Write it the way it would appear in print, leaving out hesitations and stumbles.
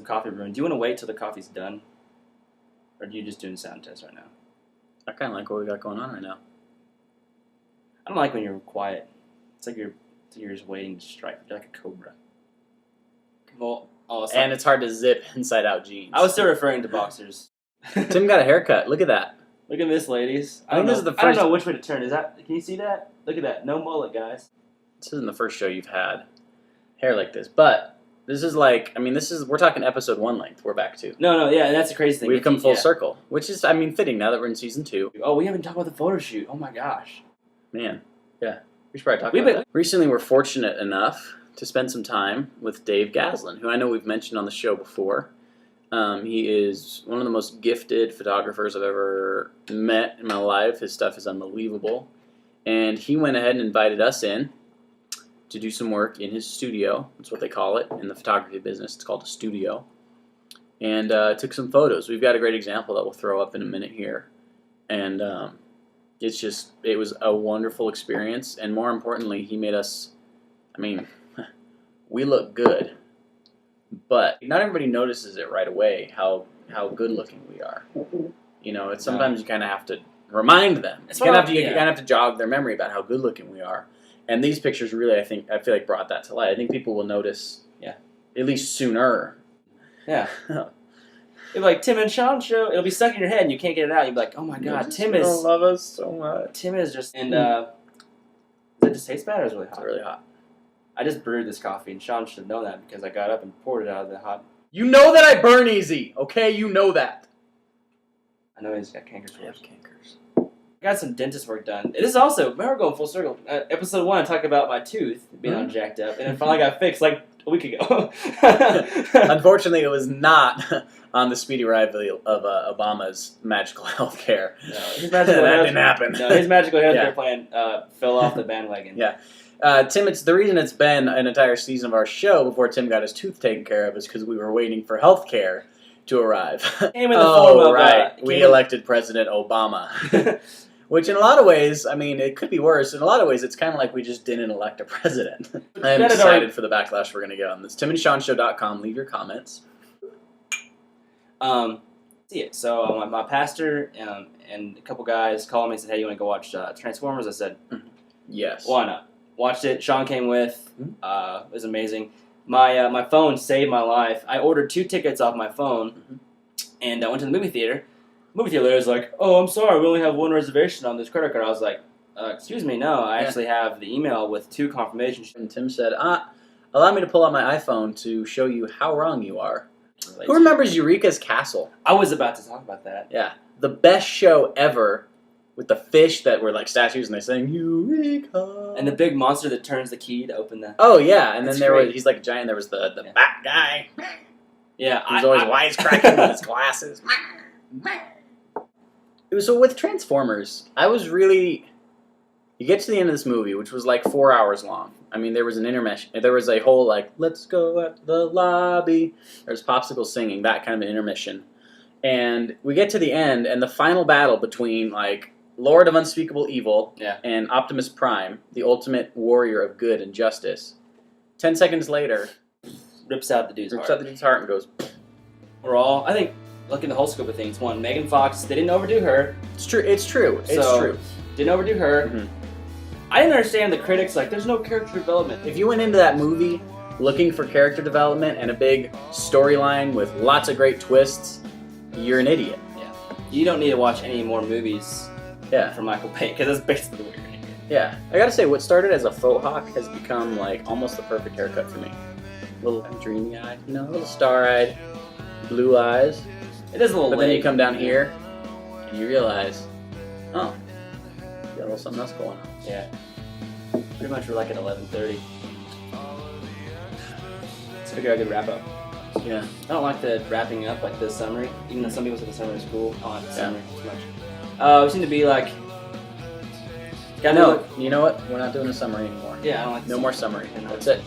coffee brewing. Do you want to wait till the coffee's done? Or are you just doing sound test right now? I kind of like what we got going on right now. I don't like when you're quiet. It's like you're just waiting to strike. You're like a cobra. Well, and it's hard to zip inside-out jeans. I was still referring to boxers. Tim got a haircut. Look at that. Look at this, ladies. I think this is the first. I don't know which way to turn. Is that? Can you see that? Look at that. No mullet, guys. This isn't the first show you've had hair like this, but this is like, I mean, we're talking episode 1 length. We're back to. No, yeah, that's the crazy thing. We've come full circle, which is, I mean, fitting now that we're in season 2. Oh, we haven't talked about the photo shoot. Oh my gosh. Man, yeah, we should probably talk about that. Recently, we're fortunate enough to spend some time with Dave Gaslin, who I know we've mentioned on the show before. He is one of the most gifted photographers I've ever met in my life. His stuff is unbelievable. And he went ahead and invited us in to do some work in his studio. That's what they call it in the photography business. It's called a studio. And took some photos. We've got a great example that we'll throw up in a minute here. And it was a wonderful experience. And more importantly, he made us, I mean, we look good. But not everybody notices it right away how good looking we are. You know, it's sometimes you kind of have to remind them. You kind of have to jog their memory about how good looking we are. And these pictures really, I feel like brought that to light. I think people will notice, at least sooner. Yeah. It'll be like Tim and Sean show. It'll be stuck in your head and you can't get it out. You'll be like, oh my god, Tim is. Love us so much. Tim is just. And does it just taste bad or is it really hot? It's really hot. I just brewed this coffee, and Sean should have known that because I got up and poured it out of the hot. You know that I burn easy, okay? You know that. I know he's got cankers. I have cankers. I got some dentist work done. This is also, remember, we're going full circle. Episode 1, I talked about my tooth being all jacked up, and it finally got fixed like a week ago. Unfortunately, it was not on the speedy arrival of Obama's magical health care. No, his magical that didn't happen. No, his magical health care plan fell off the bandwagon. Yeah. Tim, it's the reason it's been an entire season of our show before Tim got his tooth taken care of is because we were waiting for health care to arrive. Came in the form of, right. We elected President Obama. Which in a lot of ways, I mean, it could be worse. In a lot of ways, it's kind of like we just didn't elect a president. I'm excited for the backlash we're going to get on this. timandseanshow.com. Leave your comments. See it. So my pastor and a couple guys called me and said, hey, you want to go watch Transformers? I said, yes. Why not? Watched it. Sean came with. It was amazing. My phone saved my life. I ordered 2 tickets off my phone, and I went to the movie theater. The movie theater was like, "Oh, I'm sorry, we only have 1 reservation on this credit card." I was like, "Excuse me, no, I actually have the email with 2 confirmations." And Tim said, "Allow me to pull out my iPhone to show you how wrong you are." Who remembers Eureka's Castle? I was about to talk about that. Yeah, the best show ever. With the fish that were like statues and they sang Eureka. And the big monster that turns the key to open the... Oh, yeah. And then he's like a giant. There was the bat guy. Yeah. He was always wisecracking with his glasses. So with Transformers, I was really... You get to the end of this movie, which was like 4 hours long. I mean, there was an intermission. There was a whole like, let's go at the lobby. There's Popsicle singing, that kind of an intermission. And we get to the end, and the final battle between like... Lord of Unspeakable Evil and Optimus Prime, the ultimate warrior of good and justice. 10 seconds later, rips out the dude's heart and goes. We're all, I think, looking at the whole scope of things. One, Megan Fox, they didn't overdo her. It's true. It's true. Didn't overdo her. I didn't understand the critics like, there's no character development. If you went into that movie looking for character development and a big storyline with lots of great twists, you're an idiot. Yeah. You don't need to watch any more movies. For Michael Bay, because that's basically what you're going to get. Yeah. I gotta say, what started as a faux hawk has become, like, almost the perfect haircut for me. A little dreamy-eyed, a little star-eyed, blue eyes. It is a little But then you come down here, and you realize, oh, you got a little something else going on. Yeah. Pretty much we're like at 11:30. Let's figure out a good wrap-up. Yeah. I don't like the wrapping up, like the summary, even though some people say the summary is cool. I don't like the summary too much. We seem to be like... No, you know what? We're not doing a summary anymore. Yeah, I don't like No more summary. That's it.